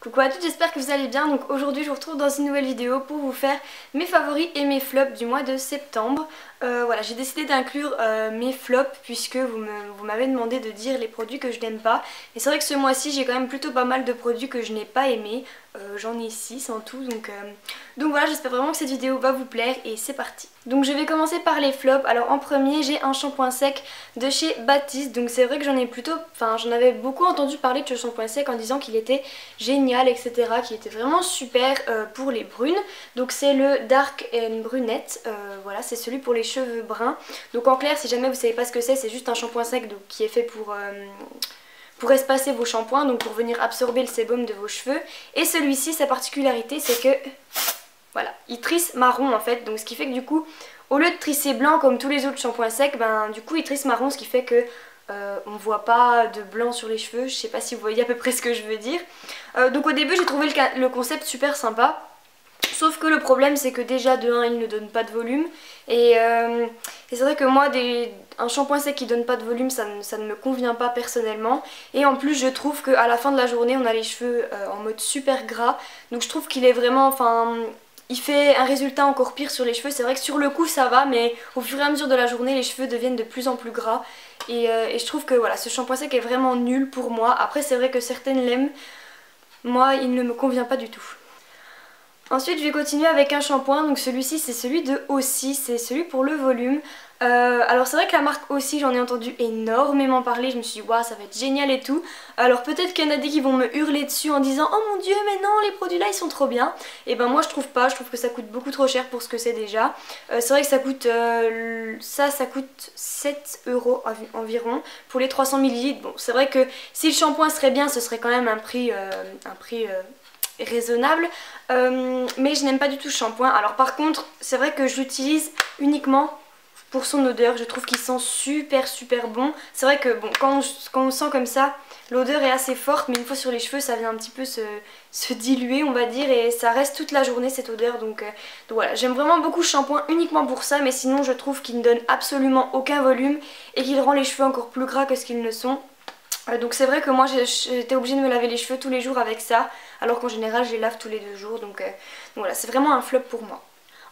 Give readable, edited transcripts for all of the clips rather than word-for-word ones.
Coucou à toutes, j'espère que vous allez bien. Donc aujourd'hui je vous retrouve dans une nouvelle vidéo pour vous faire mes favoris et mes flops du mois de septembre. Voilà, j'ai décidé d'inclure mes flops puisque vous m'avez demandé de dire les produits que je n'aime pas. Et c'est vrai que ce mois-ci j'ai quand même plutôt pas mal de produits que je n'ai pas aimés. J'en ai 6 en tout, donc voilà, j'espère vraiment que cette vidéo va vous plaire et c'est parti. Donc je vais commencer par les flops. Alors en premier j'ai un shampoing sec de chez Baptiste. Donc c'est vrai que j'en avais beaucoup entendu parler de ce shampoing sec en disant qu'il était génial, etc. Qui était vraiment super pour les brunes. Donc c'est le Dark and Brunette. Voilà, c'est celui pour les cheveux bruns. Donc en clair, si jamais vous savez pas ce que c'est juste un shampoing sec donc, qui est fait pour espacer vos shampoings, donc pour venir absorber le sébum de vos cheveux. Et celui-ci, sa particularité, c'est que voilà, il trisse marron en fait. Donc ce qui fait que du coup, au lieu de trisser blanc comme tous les autres shampoings secs, ben du coup il trisse marron, ce qui fait que on voit pas de blanc sur les cheveux. Je sais pas si vous voyez à peu près ce que je veux dire. Donc au début j'ai trouvé le concept super sympa. Sauf que le problème c'est que déjà de 1 il ne donne pas de volume. Et c'est vrai que moi un shampoing sec qui donne pas de volume ça ne me convient pas personnellement. Et en plus je trouve qu'à la fin de la journée on a les cheveux en mode super gras. Donc je trouve qu'il est vraiment, il fait un résultat encore pire sur les cheveux. C'est vrai que sur le coup ça va, mais au fur et à mesure de la journée les cheveux deviennent de plus en plus gras. Et je trouve que voilà, ce shampoing sec est vraiment nul pour moi. Après c'est vrai que certaines l'aiment, moi il ne me convient pas du tout. Ensuite je vais continuer avec un shampoing, donc celui-ci c'est celui de Aussie, c'est celui pour le volume. Alors c'est vrai que la marque Aussie, j'en ai entendu énormément parler, je me suis dit waouh ça va être génial et tout. Alors peut-être qu'il y en a des qui vont me hurler dessus en disant oh mon dieu mais non les produits là ils sont trop bien. Et ben moi je trouve pas, je trouve que ça coûte beaucoup trop cher pour ce que c'est déjà. C'est vrai que ça coûte, ça coûte 7 € environ pour les 300 ml. Bon c'est vrai que si le shampoing serait bien ce serait quand même un prix raisonnable, mais je n'aime pas du tout ce shampoing. Alors par contre c'est vrai que je l'utilise uniquement pour son odeur, je trouve qu'il sent super bon. C'est vrai que bon, quand on sent comme ça, l'odeur est assez forte, mais une fois sur les cheveux ça vient un petit peu se diluer on va dire, et ça reste toute la journée cette odeur. Donc voilà, j'aime vraiment beaucoup ce shampoing uniquement pour ça, mais sinon je trouve qu'il ne donne absolument aucun volume et qu'il rend les cheveux encore plus gras que ce qu'ils ne sont. Donc c'est vrai que moi j'étais obligée de me laver les cheveux tous les jours avec ça, alors qu'en général je les lave tous les 2 jours, donc voilà, c'est vraiment un flop pour moi.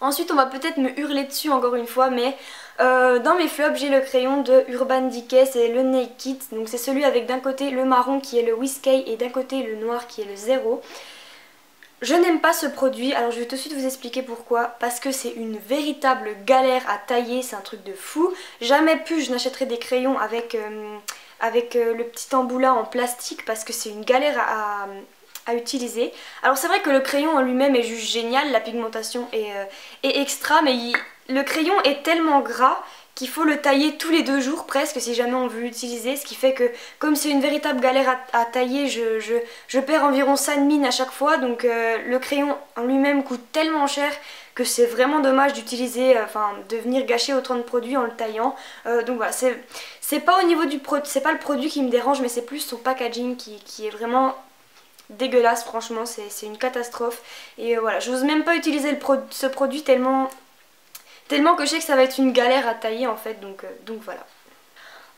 Ensuite on va peut-être me hurler dessus encore une fois, mais dans mes flops j'ai le crayon de Urban Decay, c'est le Naked, donc c'est celui avec d'un côté le marron qui est le Whiskey et d'un côté le noir qui est le Zero. Je n'aime pas ce produit, alors je vais tout de suite vous expliquer pourquoi. Parce que c'est une véritable galère à tailler, c'est un truc de fou. Jamais plus je n'achèterai des crayons avec le petit embout là en plastique parce que c'est une galère à utiliser. Alors c'est vrai que le crayon en lui-même est juste génial, la pigmentation est extra, mais le crayon est tellement gras qu'il faut le tailler tous les 2 jours presque si jamais on veut l'utiliser, ce qui fait que comme c'est une véritable galère à tailler, je perds environ 5 mine à chaque fois. Donc le crayon en lui-même coûte tellement cher que c'est vraiment dommage d'utiliser, de venir gâcher autant de produits en le taillant. Donc voilà, c'est pas au niveau du produit, c'est pas le produit qui me dérange, mais c'est plus son packaging qui est vraiment dégueulasse. Franchement c'est une catastrophe. Et voilà, j'ose même pas utiliser ce produit tellement que je sais que ça va être une galère à tailler en fait, donc voilà.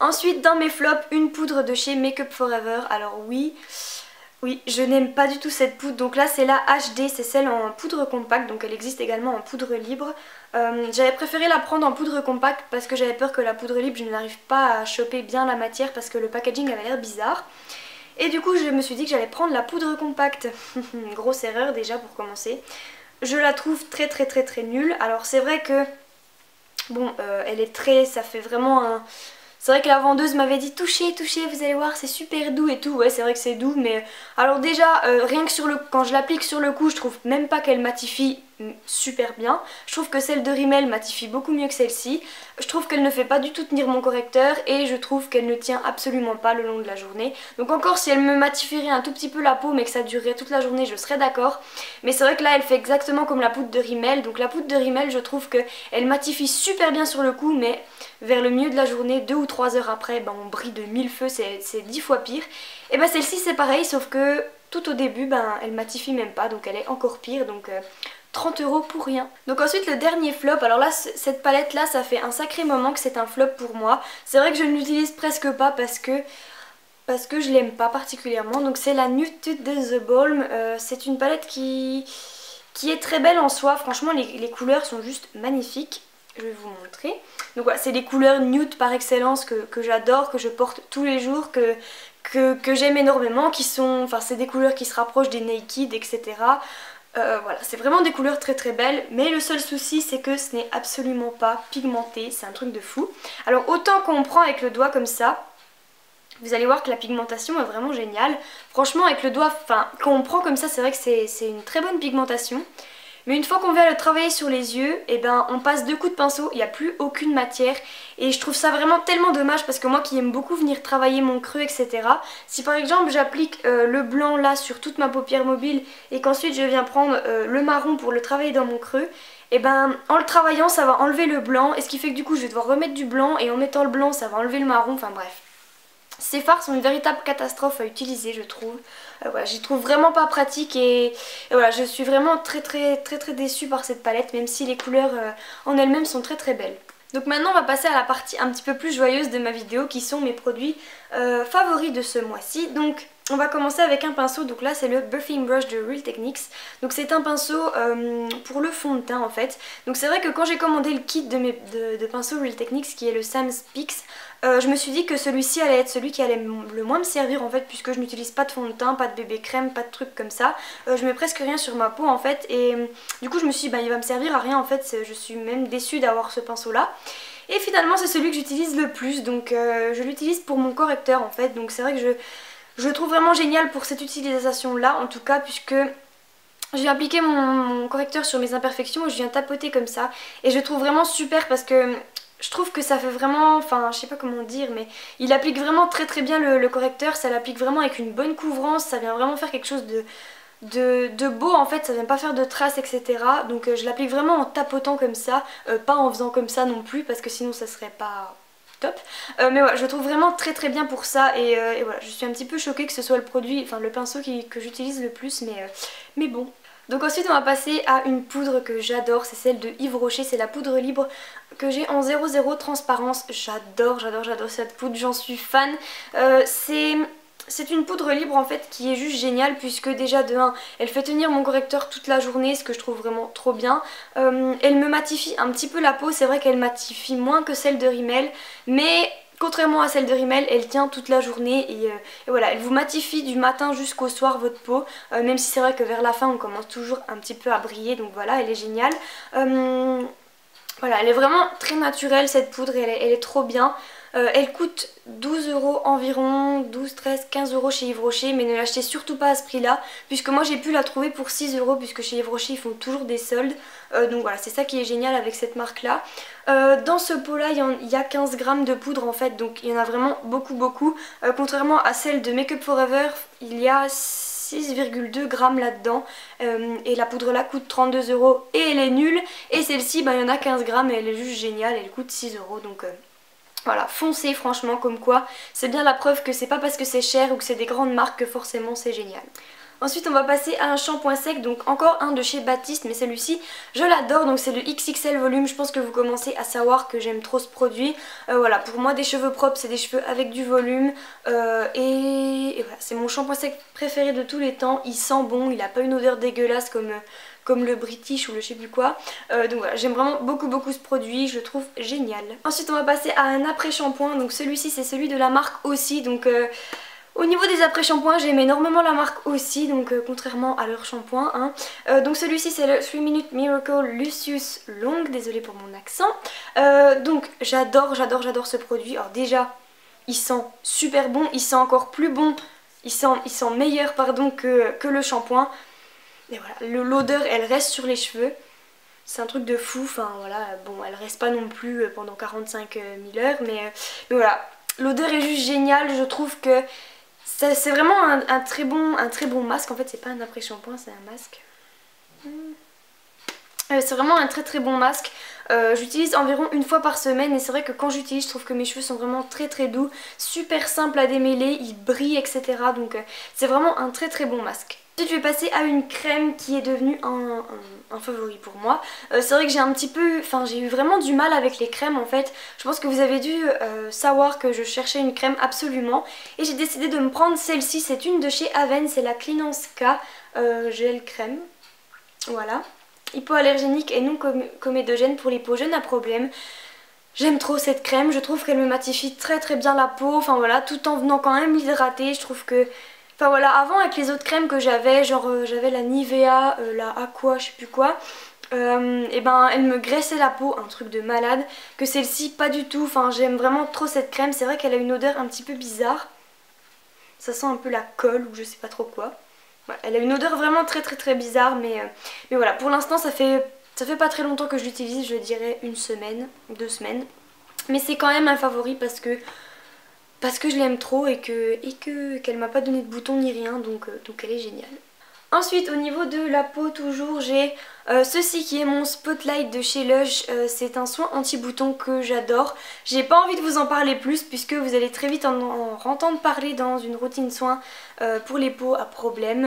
Ensuite dans mes flops, une poudre de chez Make Up Forever. Alors oui, je n'aime pas du tout cette poudre. Donc là c'est la HD, c'est celle en poudre compacte, donc elle existe également en poudre libre. J'avais préféré la prendre en poudre compacte parce que j'avais peur que la poudre libre je n'arrive pas à choper bien la matière parce que le packaging avait l'air bizarre. Et du coup je me suis dit que j'allais prendre la poudre compacte. Grosse erreur déjà pour commencer. Je la trouve très nulle. Alors c'est vrai que bon, elle est ça fait vraiment un... C'est vrai que la vendeuse m'avait dit touchez, vous allez voir c'est super doux et tout. Ouais c'est vrai que c'est doux, mais alors déjà rien que quand je l'applique sur le cou je trouve même pas qu'elle matifie super bien. Je trouve que celle de Rimmel matifie beaucoup mieux que celle-ci. Je trouve qu'elle ne fait pas du tout tenir mon correcteur et je trouve qu'elle ne tient absolument pas le long de la journée. Donc encore si elle me matifierait un tout petit peu la peau mais que ça durerait toute la journée je serais d'accord. Mais c'est vrai que là elle fait exactement comme la poudre de Rimmel. Donc la poudre de Rimmel je trouve qu'elle matifie super bien sur le cou, mais vers le milieu de la journée, 2 ou 3 heures après, on brille de 1000 feux, c'est 10 fois pire. Et celle-ci c'est pareil, sauf que tout au début elle matifie même pas, donc elle est encore pire. Donc 30 € pour rien. Donc ensuite le dernier flop, alors là cette palette là ça fait un sacré moment que c'est un flop pour moi. C'est vrai que je ne l'utilise presque pas parce que parce que je l'aime pas particulièrement. Donc c'est la Nude de The Balm. C'est une palette qui est très belle en soi. Franchement les couleurs sont juste magnifiques. Je vais vous montrer. Donc voilà, c'est les couleurs nude par excellence que j'adore, que je porte tous les jours, que j'aime énormément, qui sont, enfin c'est des couleurs qui se rapprochent des Naked, etc. Voilà, c'est vraiment des couleurs très très belles, mais le seul souci c'est que ce n'est absolument pas pigmenté, c'est un truc de fou. Alors autant qu'on prend avec le doigt comme ça, vous allez voir que la pigmentation est vraiment géniale. Franchement avec le doigt, enfin quand on prend comme ça, c'est vrai que c'est une très bonne pigmentation. Mais une fois qu'on vient le travailler sur les yeux, et ben on passe 2 coups de pinceau, il n'y a plus aucune matière. Et je trouve ça vraiment tellement dommage parce que moi qui aime beaucoup venir travailler mon creux, etc. Si par exemple j'applique le blanc là sur toute ma paupière mobile et qu'ensuite je viens prendre le marron pour le travailler dans mon creux, et ben en le travaillant ça va enlever le blanc. Et ce qui fait que du coup je vais devoir remettre du blanc et en mettant le blanc ça va enlever le marron, enfin bref. Ces fards sont une véritable catastrophe à utiliser je trouve. Voilà, j'y trouve vraiment pas pratique et voilà, je suis vraiment très déçue par cette palette même si les couleurs en elles-mêmes sont très belles. Donc maintenant on va passer à la partie un petit peu plus joyeuse de ma vidéo qui sont mes produits favoris de ce mois-ci. Donc on va commencer avec un pinceau, donc là c'est le Buffing Brush de Real Techniques. Donc c'est un pinceau pour le fond de teint en fait. Donc c'est vrai que quand j'ai commandé le kit de pinceau Real Techniques qui est le Sam's Pix, je me suis dit que celui-ci allait être celui qui allait le moins me servir en fait, puisque je n'utilise pas de fond de teint, pas de bébé crème, pas de trucs comme ça. Je mets presque rien sur ma peau en fait et du coup je me suis dit bah il va me servir à rien en fait, je suis même déçue d'avoir ce pinceau là. Et finalement c'est celui que j'utilise le plus, donc je l'utilise pour mon correcteur en fait, donc c'est vrai que je le trouve vraiment génial pour cette utilisation là en tout cas, puisque je viens appliquer mon correcteur sur mes imperfections et je viens tapoter comme ça et je trouve vraiment super parce que je trouve que ça fait vraiment, enfin je sais pas comment dire, mais il applique vraiment très bien le correcteur, ça l'applique vraiment avec une bonne couvrance, ça vient vraiment faire quelque chose de beau en fait, ça vient pas faire de traces etc. Donc je l'applique vraiment en tapotant comme ça, pas en faisant comme ça non plus parce que sinon ça serait pas top. Mais voilà, je le trouve vraiment très bien pour ça et voilà, je suis un petit peu choquée que ce soit le produit, enfin le pinceau que j'utilise le plus, mais bon. Donc ensuite on va passer à une poudre que j'adore, c'est celle de Yves Rocher, c'est la poudre libre que j'ai en 00 transparence. J'adore cette poudre, j'en suis fan. C'est une poudre libre en fait qui est juste géniale puisque déjà de 1 elle fait tenir mon correcteur toute la journée, ce que je trouve vraiment trop bien. Elle me matifie un petit peu la peau, c'est vrai qu'elle matifie moins que celle de Rimmel, mais contrairement à celle de Rimmel, elle tient toute la journée et voilà, elle vous matifie du matin jusqu'au soir votre peau, même si c'est vrai que vers la fin on commence toujours un petit peu à briller, donc voilà, elle est géniale. Voilà, elle est vraiment très naturelle cette poudre, elle est trop bien. Elle coûte 12 € environ, 12, 13, 15 € chez Yves Rocher, mais ne l'achetez surtout pas à ce prix là, puisque moi j'ai pu la trouver pour 6 €, puisque chez Yves Rocher ils font toujours des soldes. Donc voilà, c'est ça qui est génial avec cette marque là. Dans ce pot là il y a 15 grammes de poudre en fait, donc il y en a vraiment beaucoup. Contrairement à celle de Make Up For Ever, il y a 6,2 grammes là-dedans et la poudre là coûte 32 € et elle est nulle, et celle-ci bah, il y en a 15 grammes et elle est juste géniale, elle coûte 6 €, donc voilà, foncez franchement, comme quoi c'est bien la preuve que c'est pas parce que c'est cher ou que c'est des grandes marques que forcément c'est génial. Ensuite on va passer à un shampoing sec, donc encore un de chez Baptiste, mais celui-ci je l'adore, donc c'est le XXL volume. Je pense que vous commencez à savoir que j'aime trop ce produit. Voilà, pour moi des cheveux propres c'est des cheveux avec du volume et voilà, c'est mon shampoing sec préféré de tous les temps. Il sent bon, il a pas une odeur dégueulasse comme le British ou le je sais plus quoi. Donc voilà, j'aime vraiment beaucoup ce produit, je le trouve génial. Ensuite on va passer à un après-shampoing, donc celui-ci c'est celui de la marque aussi, donc au niveau des après-shampoings j'aime énormément la marque aussi, donc contrairement à leur shampoing hein. Donc celui-ci c'est le 3 Minute Miracle Lucius Long, désolée pour mon accent. Donc j'adore ce produit. Alors déjà il sent super bon, il sent encore plus bon, il sent meilleur pardon que le shampoing. Et voilà, l'odeur elle reste sur les cheveux, c'est un truc de fou, enfin voilà, bon elle reste pas non plus pendant 45 000 heures, mais voilà, l'odeur est juste géniale, je trouve que c'est vraiment un très bon masque. En fait c'est pas un après-shampoing, c'est un masque. C'est vraiment un très bon masque. J'utilise environ une fois par semaine et c'est vrai que quand j'utilise je trouve que mes cheveux sont vraiment très doux, super simple à démêler, ils brillent etc. Donc c'est vraiment un très bon masque. Ensuite je vais passer à une crème qui est devenue un favori pour moi. C'est vrai que j'ai eu vraiment du mal avec les crèmes en fait. Je pense que vous avez dû savoir que je cherchais une crème absolument. Et j'ai décidé de me prendre celle-ci, c'est une de chez Aven, c'est la Cleanance K gel crème. Voilà. Hypoallergénique et non comédogène pour les peaux jeunes à problème. J'aime trop cette crème, je trouve qu'elle me matifie très très bien la peau, enfin voilà, tout en venant quand même l'hydrater. Je trouve que... Enfin voilà, avant avec les autres crèmes que j'avais, genre j'avais la Nivea, la Aqua, je sais plus quoi, et ben elle me graissait la peau, un truc de malade, que celle-ci pas du tout, enfin j'aime vraiment trop cette crème, c'est vrai qu'elle a une odeur un petit peu bizarre, ça sent un peu la colle ou je sais pas trop quoi. Voilà, elle a une odeur vraiment très très très bizarre, mais voilà, pour l'instant ça fait pas très longtemps que je l'utilise, je dirais une semaine, 2 semaines, mais c'est quand même un favori parce que je l'aime trop et qu'elle m'a pas donné de boutons ni rien, donc elle est géniale. Ensuite au niveau de la peau toujours j'ai ceci qui est mon Spotlight de chez Lush, c'est un soin anti-boutons que j'adore. J'ai pas envie de vous en parler plus puisque vous allez très vite en entendre parler dans une routine soin pour les peaux à problème.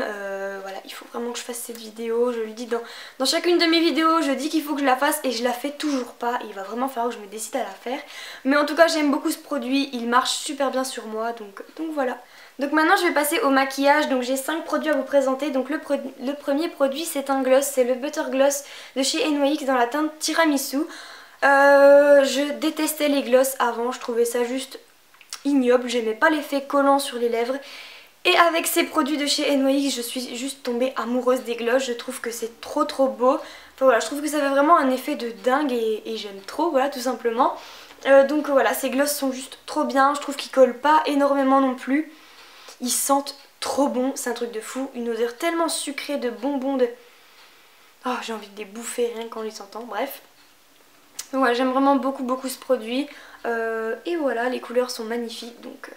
Voilà, il faut vraiment que je fasse cette vidéo, je le dis dans chacune de mes vidéos, je dis qu'il faut que je la fasse et je la fais toujours pas. Il va vraiment falloir que je me décide à la faire. Mais en tout cas j'aime beaucoup ce produit, il marche super bien sur moi, donc voilà. Donc maintenant je vais passer au maquillage, donc j'ai 5 produits à vous présenter. Donc le premier produit c'est un gloss, c'est le Butter Gloss de chez NYX dans la teinte Tiramisu. Je détestais les gloss avant, je trouvais ça juste ignoble, j'aimais pas l'effet collant sur les lèvres. Et avec ces produits de chez NYX je suis juste tombée amoureuse des gloss, je trouve que c'est trop beau. Enfin voilà, je trouve que ça fait vraiment un effet de dingue et j'aime trop, voilà tout simplement. Donc voilà, ces gloss sont juste trop bien, je trouve qu'ils collent pas énormément non plus. Ils sentent trop bon, c'est un truc de fou, une odeur tellement sucrée de bonbons de... Oh, j'ai envie de les bouffer rien qu'en les entend, bref. Donc voilà, j'aime vraiment beaucoup ce produit. Et voilà, les couleurs sont magnifiques, donc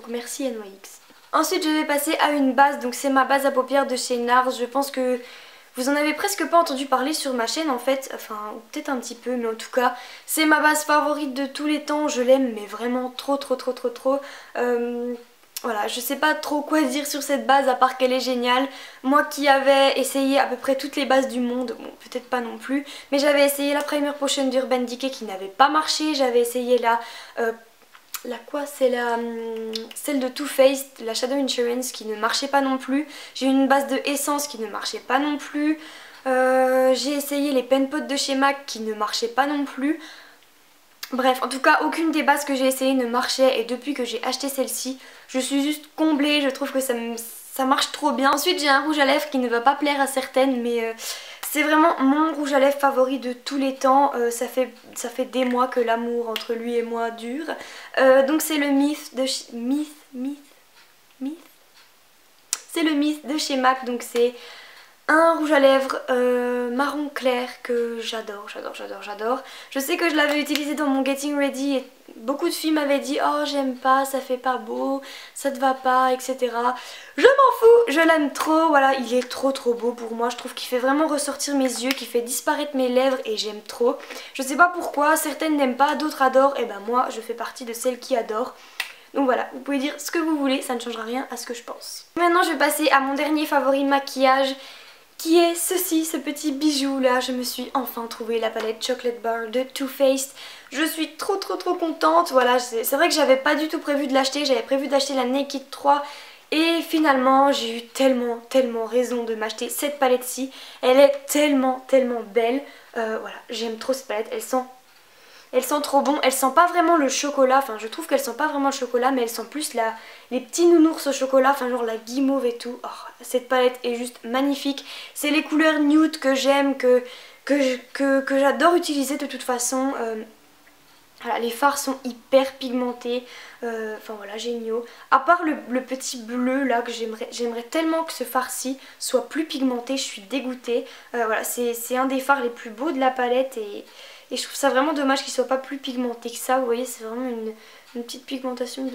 merci NYX. Ensuite je vais passer à une base, donc c'est ma base à paupières de chez NARS. Je pense que vous en avez presque pas entendu parler sur ma chaîne en fait, enfin peut-être un petit peu, mais en tout cas c'est ma base favorite de tous les temps, je l'aime mais vraiment trop. Voilà, je sais pas trop quoi dire sur cette base à part qu'elle est géniale. Moi qui avais essayé à peu près toutes les bases du monde, bon peut-être pas non plus, mais j'avais essayé la Primer Potion d'Urban Decay qui n'avait pas marché, j'avais essayé celle de Too Faced, la Shadow Insurance qui ne marchait pas non plus. J'ai eu une base de Essence qui ne marchait pas non plus. J'ai essayé les Pen Pot de chez MAC qui ne marchaient pas non plus. Bref, en tout cas, aucune des bases que j'ai essayées ne marchait et depuis que j'ai acheté celle-ci, je suis juste comblée, je trouve que ça marche trop bien. Ensuite, j'ai un rouge à lèvres qui ne va pas plaire à certaines, mais c'est vraiment mon rouge à lèvres favori de tous les temps. Ça fait des mois que l'amour entre lui et moi dure. Donc c'est le Myth de chez... C'est le Myth de chez MAC, donc c'est... un rouge à lèvres marron clair que j'adore. Je sais que je l'avais utilisé dans mon Getting Ready et beaucoup de filles m'avaient dit oh j'aime pas, ça fait pas beau, ça te va pas, etc. Je m'en fous, je l'aime trop, voilà, il est trop beau pour moi. Je trouve qu'il fait vraiment ressortir mes yeux, qu'il fait disparaître mes lèvres et j'aime trop. Je sais pas pourquoi, certaines n'aiment pas, d'autres adorent, et ben moi je fais partie de celles qui adorent. Donc voilà, vous pouvez dire ce que vous voulez, ça ne changera rien à ce que je pense. Maintenant je vais passer à mon dernier favori maquillage, qui est ceci, ce petit bijou là. Je me suis enfin trouvé la palette Chocolate Bar de Too Faced. Je suis trop contente. Voilà, c'est vrai que j'avais pas du tout prévu de l'acheter, j'avais prévu d'acheter la Naked 3 et finalement j'ai eu tellement raison de m'acheter cette palette-ci. Elle est tellement belle. Voilà, j'aime trop cette palette, elle sent trop bon, elle sent pas vraiment le chocolat, enfin je trouve qu'elle sent pas vraiment le chocolat, mais elle sent plus les petits nounours au chocolat, enfin genre la guimauve et tout. Oh, cette palette est juste magnifique, c'est les couleurs nude que j'aime, que j'adore utiliser de toute façon. Voilà, les fards sont hyper pigmentés, enfin voilà, géniaux. À part le petit bleu là que j'aimerais tellement que ce fard-ci soit plus pigmenté, je suis dégoûtée. Voilà, c'est un des fards les plus beaux de la palette et je trouve ça vraiment dommage qu'il soit pas plus pigmenté que ça. Vous voyez, c'est vraiment une petite pigmentation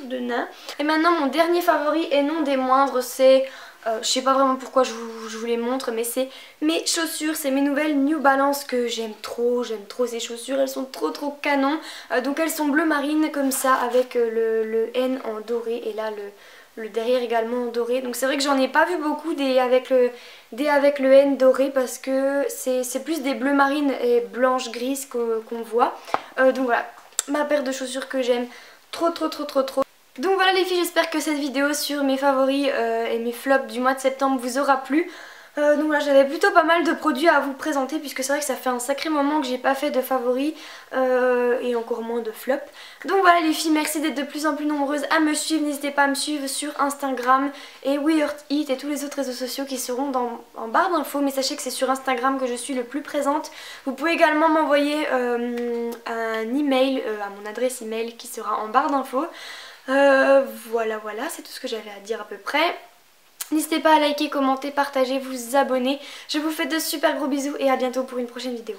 de nain. Et maintenant mon dernier favori et non des moindres, c'est... je sais pas vraiment pourquoi je vous les montre, mais c'est mes chaussures, c'est mes nouvelles New Balance que j'aime trop ces chaussures, elles sont trop canon. Donc elles sont bleu marine comme ça avec le N en doré et là le derrière également en doré. Donc c'est vrai que j'en ai pas vu beaucoup des avec le N doré parce que c'est plus des bleus marines et blanches grises qu'on voit. Donc voilà, ma paire de chaussures que j'aime trop. Donc voilà les filles, j'espère que cette vidéo sur mes favoris et mes flops du mois de septembre vous aura plu. Donc voilà, j'avais plutôt pas mal de produits à vous présenter puisque c'est vrai que ça fait un sacré moment que j'ai pas fait de favoris et encore moins de flops. Donc voilà les filles, merci d'être de plus en plus nombreuses à me suivre. N'hésitez pas à me suivre sur Instagram et WeHeartIt et tous les autres réseaux sociaux qui seront en barre d'infos. Mais sachez que c'est sur Instagram que je suis le plus présente. Vous pouvez également m'envoyer un email à mon adresse email qui sera en barre d'infos. Voilà, c'est tout ce que j'avais à dire à peu près. N'hésitez pas à liker, commenter, partager, vous abonner. Je vous fais de super gros bisous et à bientôt pour une prochaine vidéo.